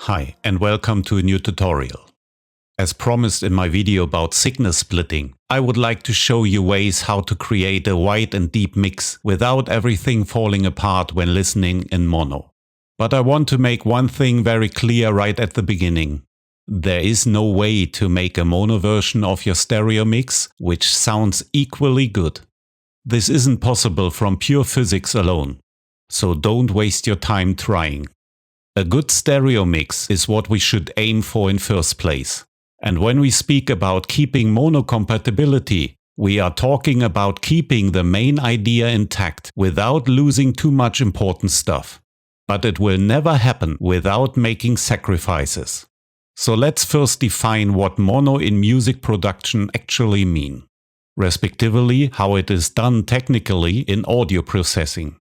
Hi and welcome to a new tutorial. As promised in my video about signal splitting, I would like to show you ways how to create a wide and deep mix without everything falling apart when listening in mono. But I want to make one thing very clear right at the beginning. There is no way to make a mono version of your stereo mix which sounds equally good. This isn't possible from pure physics alone, so don't waste your time trying. A good stereo mix is what we should aim for in first place. And when we speak about keeping mono compatibility, we are talking about keeping the main idea intact without losing too much important stuff. But it will never happen without making sacrifices. So let's first define what mono in music production actually mean, respectively how it is done technically in audio processing.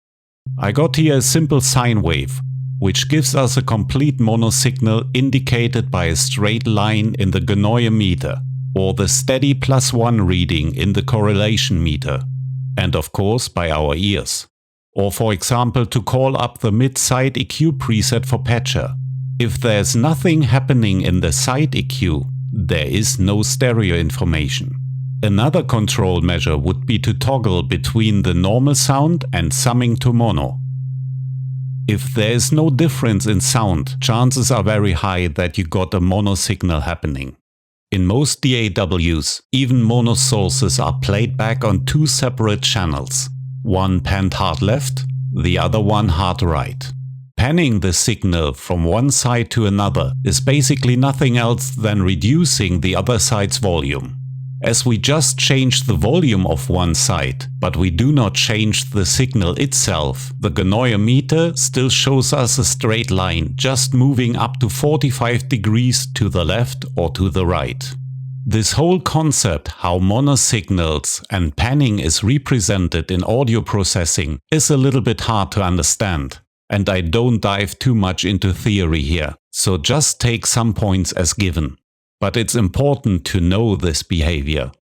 I got here a simple sine wave, which gives us a complete mono signal indicated by a straight line in the G meter, or the steady +1 reading in the correlation meter, and of course by our ears. Or for example to call up the mid-side EQ preset for patcher. If there's nothing happening in the side EQ, there is no stereo information. Another control measure would be to toggle between the normal sound and summing to mono. If there is no difference in sound, chances are very high that you got a mono signal happening. In most DAWs, even mono sources are played back on two separate channels, one panned hard left, the other one hard right. Panning the signal from one side to another is basically nothing else than reducing the other side's volume. As we just change the volume of one side, but we do not change the signal itself, the G meter still shows us a straight line, just moving up to 45 degrees to the left or to the right. This whole concept, how mono signals and panning is represented in audio processing, is a little bit hard to understand. And I don't dive too much into theory here, so just take some points as given. But it's important to know this behavior.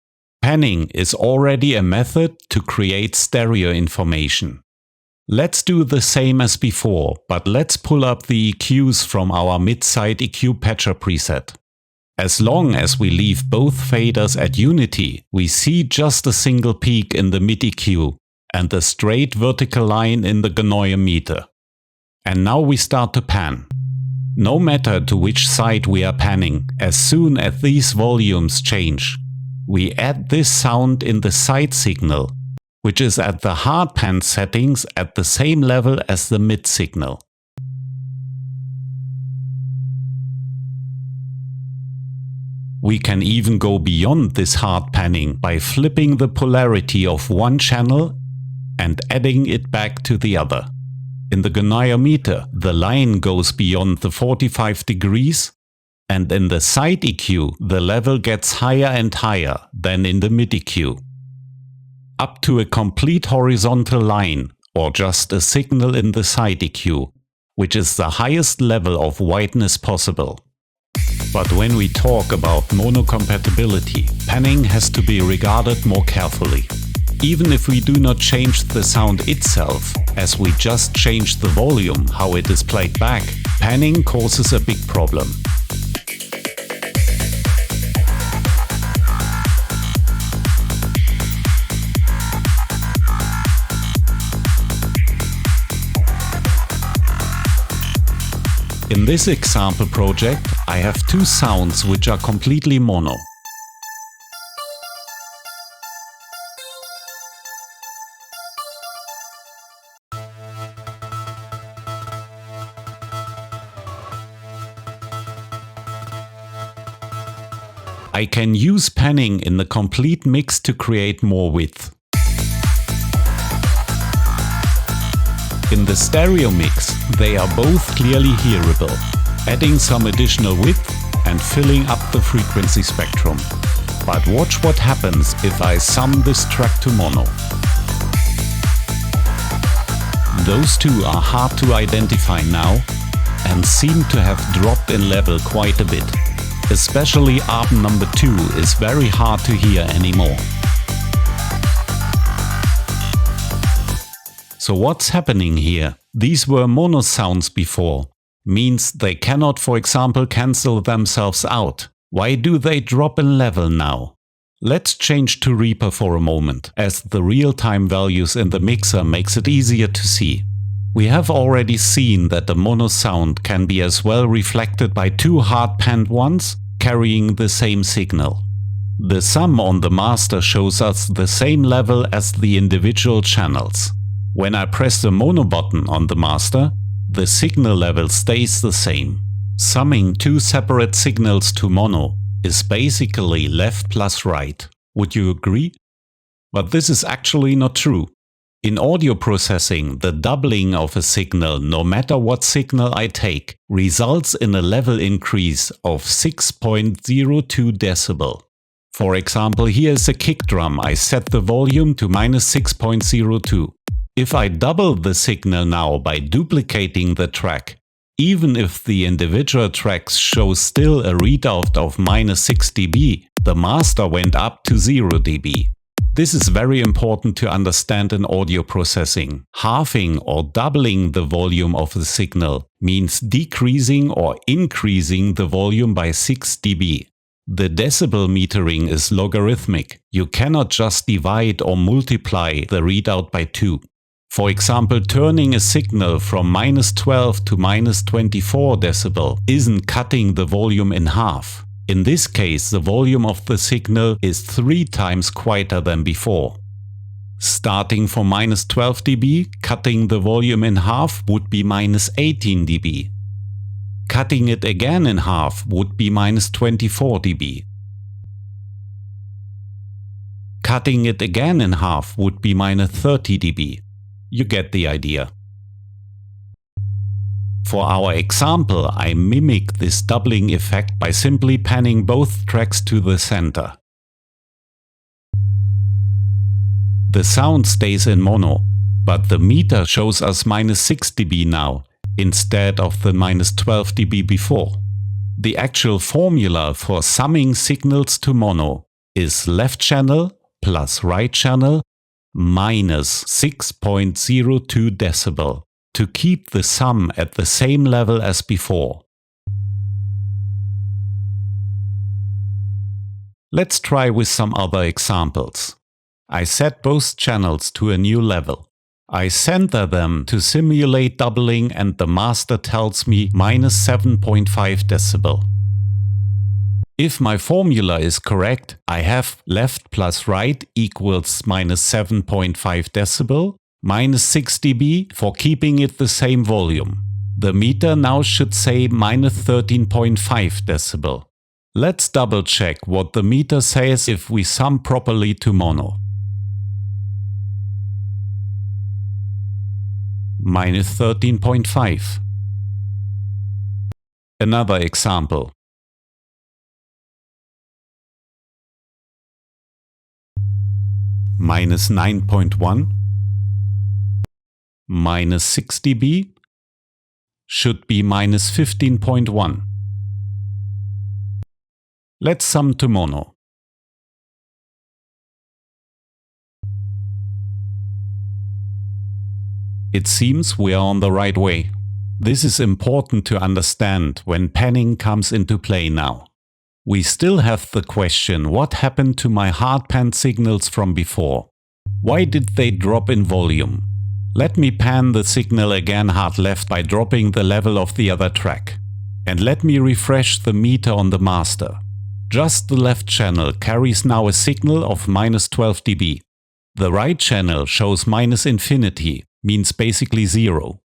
Panning is already a method to create stereo information. Let's do the same as before, but let's pull up the EQs from our mid-side EQ patcher preset. As long as we leave both faders at unity, we see just a single peak in the mid EQ and a straight vertical line in the G meter. And now we start to pan. No matter to which side we are panning, as soon as these volumes change, we add this sound in the side signal, which is at the hard pan settings at the same level as the mid signal. We can even go beyond this hard panning by flipping the polarity of one channel and adding it back to the other. In the G meter, the line goes beyond the 45 degrees, and in the side EQ, the level gets higher and higher than in the mid EQ. Up to a complete horizontal line, or just a signal in the side EQ, which is the highest level of wideness possible. But when we talk about mono compatibility, panning has to be regarded more carefully. Even if we do not change the sound itself, as we just change the volume, how it is played back, panning causes a big problem. In this example project, I have two sounds which are completely mono. I can use panning in the complete mix to create more width. In the stereo mix, they are both clearly hearable, adding some additional width and filling up the frequency spectrum. But watch what happens if I sum this track to mono. Those two are hard to identify now and seem to have dropped in level quite a bit. Especially album number 2 is very hard to hear anymore. So what's happening here? These were mono sounds before, Means they cannot, for example, cancel themselves out. Why do they drop in level now? Let's change to Reaper for a moment, as the real-time values in the mixer makes it easier to see. We have already seen that the mono sound can be as well reflected by two hard-panned ones carrying the same signal. The sum on the master shows us the same level as the individual channels. When I press the mono button on the master, the signal level stays the same. Summing two separate signals to mono is basically left plus right. Would you agree? But this is actually not true. In audio processing, the doubling of a signal, no matter what signal I take, results in a level increase of 6.02 decibel. For example, here is a kick drum. I set the volume to -6.02. If I double the signal now by duplicating the track, even if the individual tracks show still a readout of -6 dB, the master went up to 0 dB. This is very important to understand in audio processing. Halving or doubling the volume of the signal means decreasing or increasing the volume by 6 dB. The decibel metering is logarithmic. You cannot just divide or multiply the readout by 2. For example, turning a signal from -12 to -24 decibel isn't cutting the volume in half. In this case, the volume of the signal is 3 times quieter than before. Starting from -12 dB, cutting the volume in half would be -18 dB. Cutting it again in half would be -24 dB. Cutting it again in half would be -30 dB. You get the idea. For our example, I mimic this doubling effect by simply panning both tracks to the center. The sound stays in mono, but the meter shows us -6 dB now, instead of the -12 dB before. The actual formula for summing signals to mono is left channel plus right channel minus 6.02 decibel to keep the sum at the same level as before. Let's try with some other examples. I set both channels to a new level. I center them to simulate doubling and the master tells me -7.5 decibel. If my formula is correct, I have left plus right equals -7.5 decibel, -6 dB for keeping it the same volume. The meter now should say -13.5 decibel. Let's double check what the meter says if we sum properly to mono. -13.5. Another example. -9.1. -6 dB should be -15.1. Let's sum to mono. It seems we are on the right way. This is important to understand when panning comes into play now. We still have the question, what happened to my hard panned signals from before? Why did they drop in volume? Let me pan the signal again hard left by dropping the level of the other track. And let me refresh the meter on the master. Just the left channel carries now a signal of -12 dB. The right channel shows -infinity, means basically 0.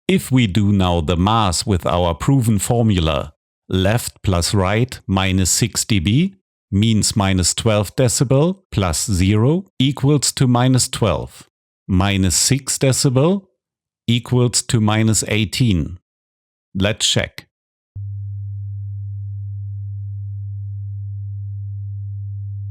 If we do now the math with our proven formula, left plus right -6 dB means -12 decibel plus 0 equals to -12. -6 decibel equals to -18. Let's check.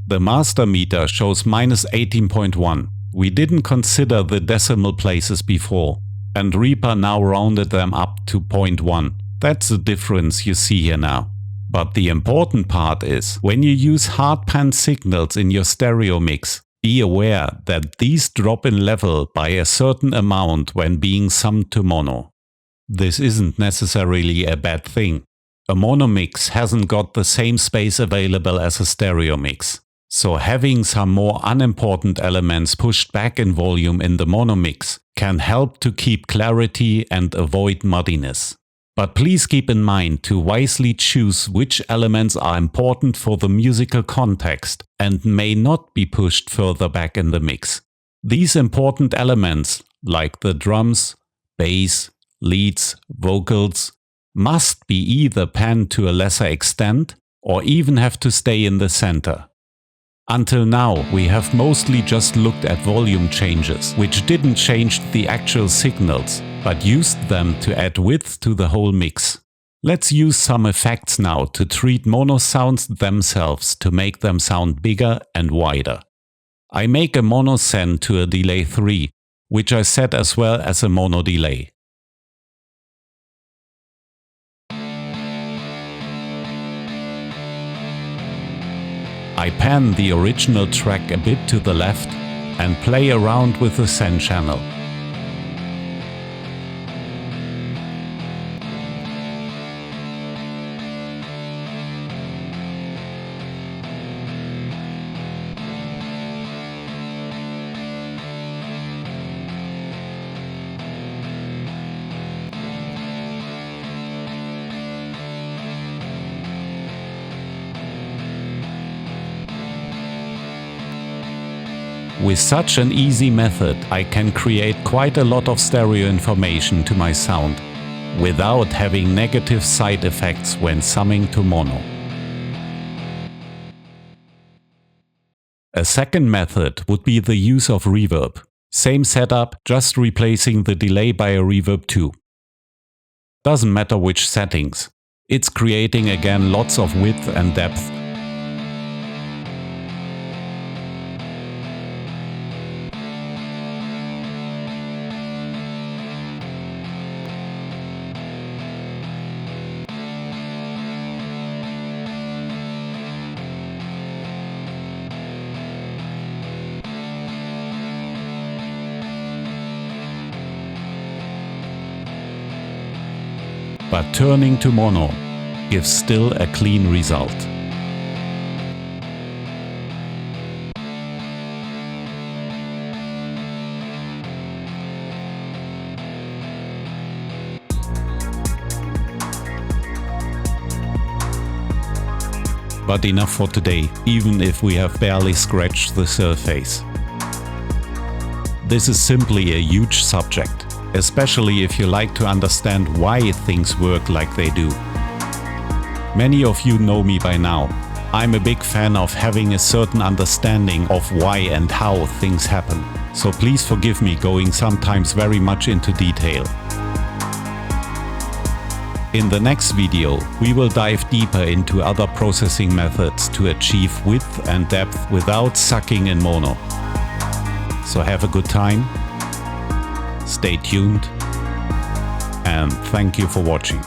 The master meter shows -18.1. We didn't consider the decimal places before, and Reaper now rounded them up to 0.1. That's the difference you see here now. But the important part is, when you use hard pan signals in your stereo mix, be aware that these drop in level by a certain amount when being summed to mono. This isn't necessarily a bad thing. A mono mix hasn't got the same space available as a stereo mix. So having some more unimportant elements pushed back in volume in the mono mix can help to keep clarity and avoid muddiness. But please keep in mind to wisely choose which elements are important for the musical context and may not be pushed further back in the mix. These important elements, like the drums, bass, leads, vocals, must be either panned to a lesser extent or even have to stay in the center. Until now, we have mostly just looked at volume changes, which didn't change the actual signals, but used them to add width to the whole mix. Let's use some effects now to treat mono sounds themselves to make them sound bigger and wider. I make a mono send to a delay 3, which I set as well as a mono delay. I pan the original track a bit to the left and play around with the send channel. With such an easy method, I can create quite a lot of stereo information to my sound, without having negative side effects when summing to mono. A second method would be the use of reverb. Same setup, just replacing the delay by a reverb 2. Doesn't matter which settings. It's creating again lots of width and depth. But turning to mono gives still a clean result. But enough for today, even if we have barely scratched the surface. This is simply a huge subject, especially if you like to understand why things work like they do. Many of you know me by now. I'm a big fan of having a certain understanding of why and how things happen, so please forgive me going sometimes very much into detail. In the next video, we will dive deeper into other processing methods to achieve width and depth without sucking in mono. So have a good time. Stay tuned, and thank you for watching.